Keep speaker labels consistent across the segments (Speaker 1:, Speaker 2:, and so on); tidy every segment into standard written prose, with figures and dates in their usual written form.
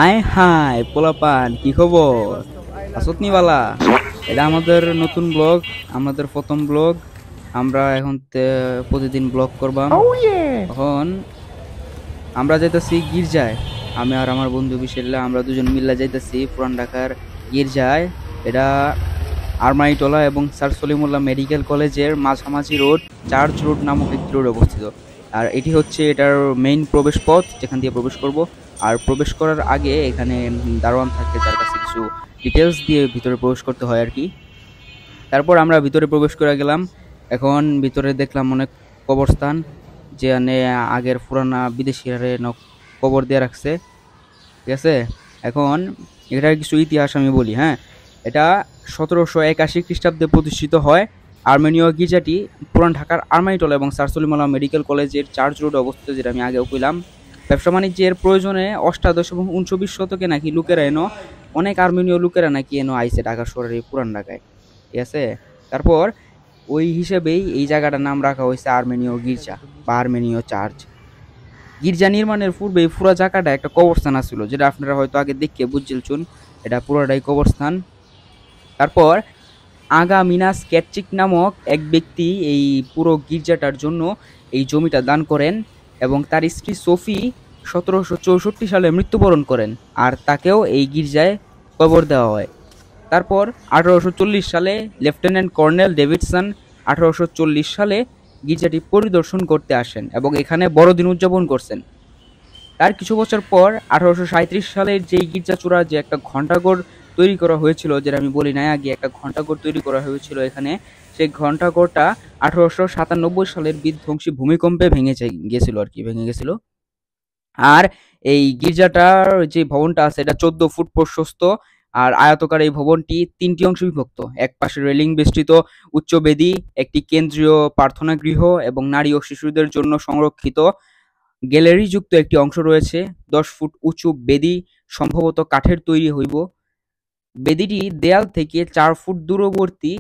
Speaker 1: আয় হাই পোলাপান, কি খবর? আসত নি বালা? এটা আমাদের নতুন ব্লগ, আমাদের প্রথম ব্লগ। আমরা এখন প্রতিদিন ব্লগ করবাম। এখন আমরা যাইতাছি গির্জায়। আমি আর আমার বন্ধু বিশাল্লা আমরা দুজন মিল্লা যাইতাছি পুরান ঢাকার গির্জায়। এটা আরমাইটলা এবং স্যার সলিমুল্লাহ মেডিকেল কলেজের মাঝামাঝি রোড, চার্চ রোড নামক একটি রোড অবস্থিত। আর এটি হচ্ছে এটার মেইন প্রবেশ পথ, যেখান দিয়ে প্রবেশ করব। আর প্রবেশ করার আগে এখানে দারোয়ান থাকে, যার কাছে কিছু ডিটেলস দিয়ে ভিতরে প্রবেশ করতে হয় আর কি। তারপর আমরা ভিতরে প্রবেশ করে গেলাম। এখন ভিতরে দেখলাম অনেক কবরস্থান, যেখানে আগের পুরানা বিদেশিরা কবর দিয়ে রাখছে। ঠিক আছে। এখন এটার কিছু ইতিহাস আমি বলি, হ্যাঁ। এটা 1781 খ্রিস্টাব্দে প্রতিষ্ঠিত হয়। আর্মেনীয় গির্জাটি পুরান ঢাকার আরমানিটোলা এবং স্যার সলিমুল্লাহ মেডিকেল কলেজের চার্চ রোডে অবস্থিত, যেটা আমি আগেও কইলাম। ব্যবসা বাণিজ্যের প্রয়োজনে অষ্টাদশ এবং 19 শতকে নাকি লোকেরা অনেক আর্মেনীয় লোকেরা নাকি আইসে ঢাকা শহরের এই পুরান ঢাকায়। ঠিক আছে। তারপর ওই হিসেবেই এই জায়গাটার নাম রাখা হয়েছে আর্মেনীয় গির্জা বা আর্মেনীয় চার্চ। গির্জা নির্মাণের পূর্বে পুরা জায়গাটা একটা কবরস্থান ছিল, যেটা আপনারা হয়তো আগে দেখে বুঝছিলছুন। এটা পুরোটাই কবরস্থান। তারপর আগা মিনাস ক্যাটচিক নামক এক ব্যক্তি এই পুরো গির্জাটার জন্য এই জমিটা দান করেন, এবং তার স্ত্রী সোফি 1764 সালে মৃত্যুবরণ করেন, আর তাকেও এই গির্জায় কবর দেওয়া হয়। তারপর 1840 সালে লেফটেন্যান্ট কর্নেল ডেভিডসন 1840 সালে গির্জাটি পরিদর্শন করতে আসেন এবং এখানে বড়দিন উদযাপন করছেন। তার কিছু বছর পর 1837 সালের যেই গির্জা চূড়া যে একটা ঘণ্টাঘর তৈরি করা হয়েছিল, যেটা আমি বলি নাই আগে, একটা ঘণ্টাঘর তৈরি করা হয়েছিল এখানে। সেই ঘণ্টাঘরটা 1897 সালের বিধ্বংসী ভূমিকম্পে গেছিল আর কি, ভেঙে গেছিল। আর এই গির্জাটার যে ভবনটা আছে এটা 14 ফুট প্রশস্ত। আর আয়তকার এই ভবনটি 3টি অংশে বিভক্ত। এক পাশে রেলিং বেষ্টিত উচ্চ বেদি, একটি কেন্দ্রীয় প্রার্থনা গৃহ এবং নারী ও শিশুদের জন্য সংরক্ষিত গ্যালারি যুক্ত একটি অংশ রয়েছে। 10 ফুট উঁচু বেদি, সম্ভবত কাঠের তৈরি হইব। বেদিটি দেয়াল থেকে 4 ফুট দূরবর্তী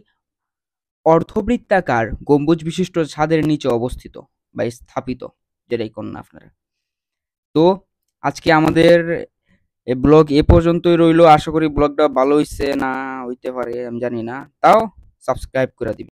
Speaker 1: অর্ধবৃত্তাকার গম্বুজ বিশিষ্ট ছাদের নিচে অবস্থিত বা স্থাপিত, যেটাই কোন না আপনারা। তো আজকে আমাদের ব্লগ এ পর্যন্তই রইলো। আশা করি ব্লগটা ভালো হইছে, না হইতে পারে আমি জানি না, তাও সাবস্ক্রাইব করে দিবেন।